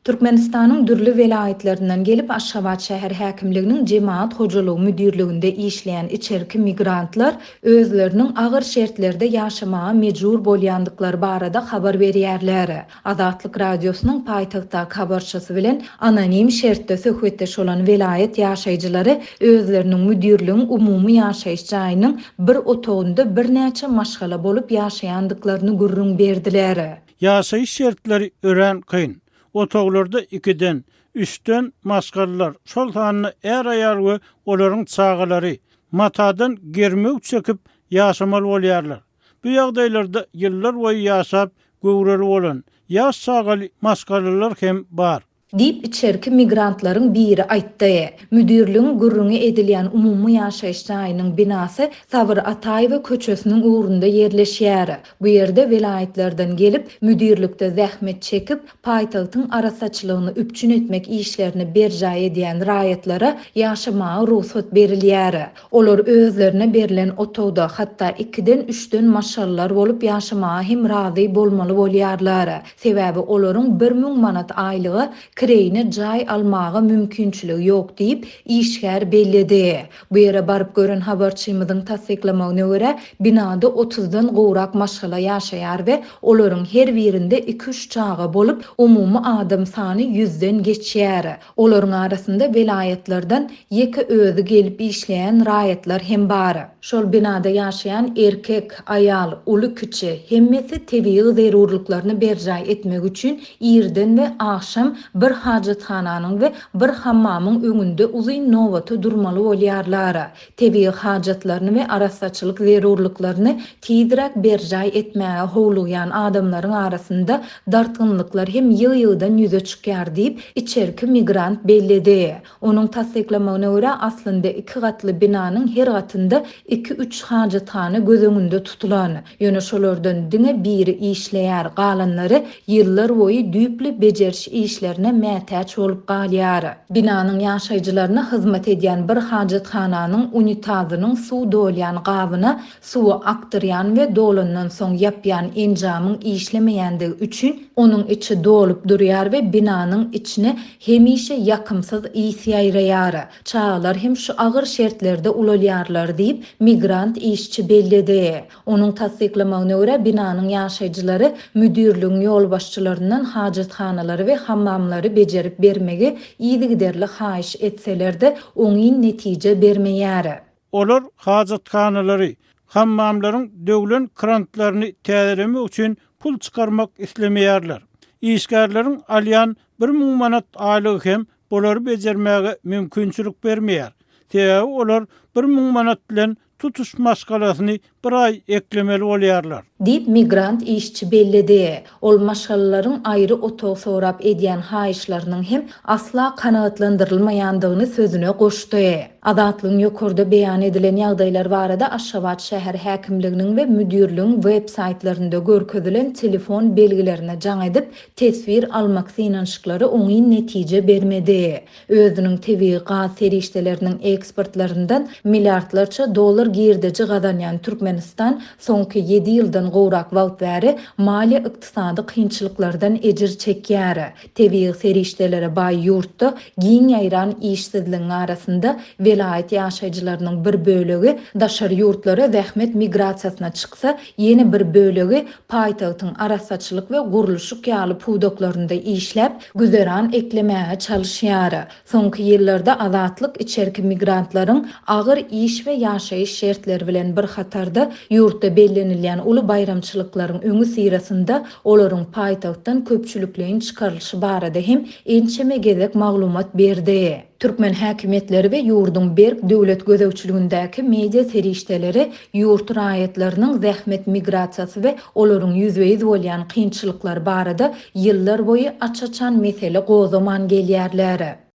Türkmenistan'ın dürlü velayetlerinden gelip Aşgabat şäher häkimliginiň jemaat hojalygy müdürliginde işleyen içerki migrantlar özleriniň agyr şertlerde ýaşamaga mejbur bolýandykları barada habar berýärler. Azatlyk radiosynyň paýtagtda habarçysy bilen anonim şertde söhbetdeş bolan velayet ýaşaýjylary özleriniň müdürligiň umumy ýaşaýyş jaýynyň bir otogunda birnäçe maşgala bolup ýaşaýandyklaryny gürrüň berdiler. Ýaşaýyş şertleri ören kyn. Otoglarda 2-den 3-den masgarlar şol hanyny er aýargy olaryň çagalary matadan germek çekip ýaşamaly bolýarlar. Bu ýagdaýlarda ýyllar boýy ýaşap göwreli bolan ýaş çagaly masgarlar hem bar. Dip içerki migrantlaryň biri aýtdy. Müdürligiň gürrüňe edilýän umumy ýaşaýyş jaýynyň binasy Sabr Ataýew köçesiniň ugrunda ýerleşýär. Bu ýerde velayetlerden gelip müdürlükde zähmet çekip paýtagtyň arasaçylygyny üpçün etmek işlerini berjaý edýän raýatlara ýaşamaga ruhsat berilýär. Olar özlerine berilen otogda hatda 2-den 3-den maşallar bolup ýaşamaga hem razy bolmaly bolýarlar. Sebäbi olaryň 1000 manat aýlygy kireyine jaý almaga mümkinçiligi ýok diýip işgär bellidi. Bu ýere baryp gören habarçymyzyň tasdiklamagyna görä binada 30-dan gowrak maşgala ýaşaýar we olaryň her birinde 2-3 çaga bolup umumy adam sany 100-den geçýär. Olaryň arasynda velayetlerden ýeke özü gelip işleýän raýatlar hem bar. Şol binada ýaşaýan erkek, aýal, uly kiçi hemmesi tebii zerurlyklaryny berjaý etmek üçin ýerden we akşam bir hajathananyň we bir hammamyň öňünde uzyn nowata durmaly bolýarlar. Tebii hajatlaryny we arasaçylyk zerurlyklaryny tizrak berjaý etmäge howlugyan adamlaryň arasynda dartgynlyklar hem ýyl-ýyldan ýüze çykýar diýip içerki migrant bellidi. Onuň tasdiklamagyna görä aslynda 2 gatly binanyň her gatynda 2-3 hajathana göz öňünde tutulan. Ýöne şolardan diňe biri işleýär, galanlary ýyllar boýy düýpli bejerş işlerine mätäç bolup galýar. Binanyň ýaşaýjylaryna hyzmat edýän bir hajathananyň unitazynyň suw dolýan gabyna suwy aktyrýan we dolandan soň ýapýan enjamyň işlemeýändigi üçin onuň içi dolup durýar we binanyň içine hemişe ýakymsyz ýys ýaýraýar. Çağlar hem şu agyr şertlerde ulalýarlar diýip migrant işçi bellidi. Onuň tasdiklamagyna görä binanyň ýaşaýjylary müdürligiň ýolbaşçylaryndan hajathanalary we hammamlary bejerip bermegi ýygyderli haýyş etseler-de oňy netije bermeýär. Olar hajathanalary, hammamlaryň döwlen krantlaryny täzelemek üçin pul çykarmak islemeýärler. İşgärleriň alýan 1000 manat aýlygy hem bolary bejermäge mümkinçilik bermeýär. Täze olar 1000 manat bilen tutuş maşgalasyny bir ay eklemeli bolýarlar. Dip migrant işçi bellidi. Ol maşgalaryň aýry otog sorap edýän haýyşlarynyň hem asla kanagatlandyrylmaýandygyny sözüne goşdy. Azatlygyň ýokurda beýan edilen ýagdaýlar barada Aşgabat şäher häkimliginiň we müdürligiň web saýtlarynda görkezilen telefon belgilerine jaň edip tesbir almak synanşyklary oňy netije bermedi. Özüniň tebii gaz serişdeleriniň ekspertlaryndan milliardlarça dolar girdeji gadanýan Türkmenistan soňky 7 ýyldan gowrak wagt bäri maliýe ykdysady kynçylyklardan ejir çekýär. Tebii serişdelere baý ýurtda giň ýaýran işsizligiň arasynda velayet ýaşaýjylarynyň bir bölegi daşary ýurtlara zähmet migrasiýasyna çyksa, ýeni bir bölegi paýtagtyň arasaçylyk we gurulşyk ýaly puwdoklarynda işläp güzeran eklemäge çalyşýar. Soňky ýyllarda azatlyk içerki migrantlaryň agyr iş we ýaşaýyş şertleri bilen bir hatarda ýurtda bellenilýän uly bayramçylyklaryň öňü sirasynda olaryň paýtagtdan köpçülikligiň çykarylyşy barada hem ençeme gezek maglumat berdi. Türkmen häkimetleri we ýurdun berk döwlet gözegçiligindäki media serişdeleri ýurt raýatlarynyň zähmet migrasiýasy we olaryň ýüzbeýiz bolýan kynçylyklar barada ýyllar boýy açaçan mesele gozaman gelýärler.